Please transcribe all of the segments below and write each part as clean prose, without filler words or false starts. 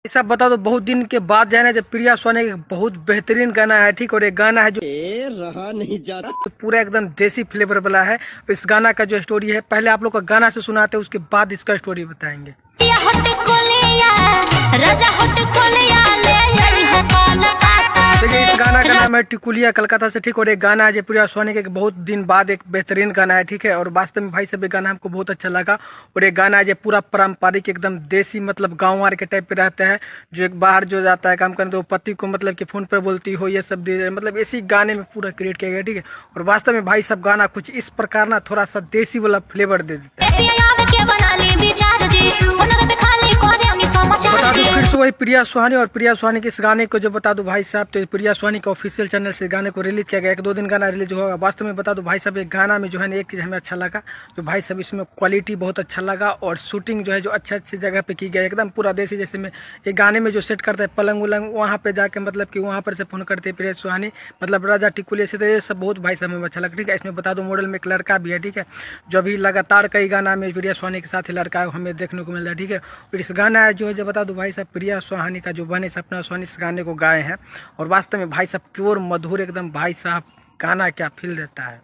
ऐसा बता दो, बहुत दिन के बाद जाना जब प्रिया सोनी का बहुत बेहतरीन गाना है, ठीक। और एक गाना है जो रहा नहीं जाता, तो पूरा एकदम देसी फ्लेवर वाला है। इस गाना का जो स्टोरी है, पहले आप लोग का गाना से सुनाते हैं, उसके बाद इसका स्टोरी बताएंगे। देखिए, इस गाना का नाम है टिकुलिया कलकत्ता से, ठीक। और एक गाना है जो प्रिया सोनी के बहुत दिन बाद एक बेहतरीन गाना है, ठीक है। और वास्तव में भाई सब ये गाना हमको बहुत अच्छा लगा। और एक गाना है जो पूरा पारंपरिक एकदम देसी मतलब गाँव वार के टाइप पे रहता है। जो एक बाहर जो जाता है काम करने तो पति को मतलब कि फोन पर बोलती हो, ये सब मतलब इसी गाने में पूरा क्रिएट किया गया, ठीक है। और वास्तव में भाई सब गाना कुछ इस प्रकार ना थोड़ा सा देसी वाला फ्लेवर दे देता है। बता दूं फिर से वही प्रिया सोनी, और प्रिया सोनी के इस गाने को जो बता दूं भाई साहब, तो प्रिया सोनी का ऑफिशियल चैनल से गाने को रिलीज किया गया। 1-2 दिन गाना रिलीज होगा। वास्तव में बता दूं भाई साहब, एक गाना में जो है ना एक चीज हमें अच्छा लगा, जो भाई साहब इसमें क्वालिटी बहुत अच्छा लगा। और शूटिंग जो है जो अच्छी जगह पे की गई, एकदम पूरा देसी। जैसे में एक गाने में जो सेट करते हैं पलंग उलंग, वहाँ पे जाके मतलब कि वहाँ पर से फोन करते हैं प्रिया सोनी, मतलब राजा टिकुलिया से, तो ये सब बहुत भाई साहब हमें अच्छा लगा, ठीक है। इसमें बता दूं मॉडल में एक लड़का भी है, ठीक है, जो अभी लगातार कई गाना में प्रिया सोनी के साथ ही लड़का हमें देखने को मिल रहा है, ठीक है। और इस गाना जो है जो बता दूं भाई साहब, प्रिया सोनी का जो बने सपना सोनी इस गाने को गाए हैं। और वास्तव में भाई साहब प्योर मधुर एकदम भाई साहब गाना क्या फील देता है।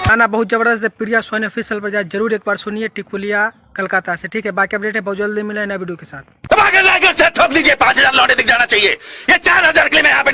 गाना बहुत जबरदस्त है। प्रिया सोनी ऑफिशियल पर जाए जरूर एक बार सुनिए, टिकुलिया कलकत्ता से, ठीक है। बाकी अपडेट है बहुत जल्दी मिले नए वीडियो के साथ। ठोक दीजिए, 5000 लौटे दिख जाना चाहिए। ये 4000 के लिए मैं यहाँ पे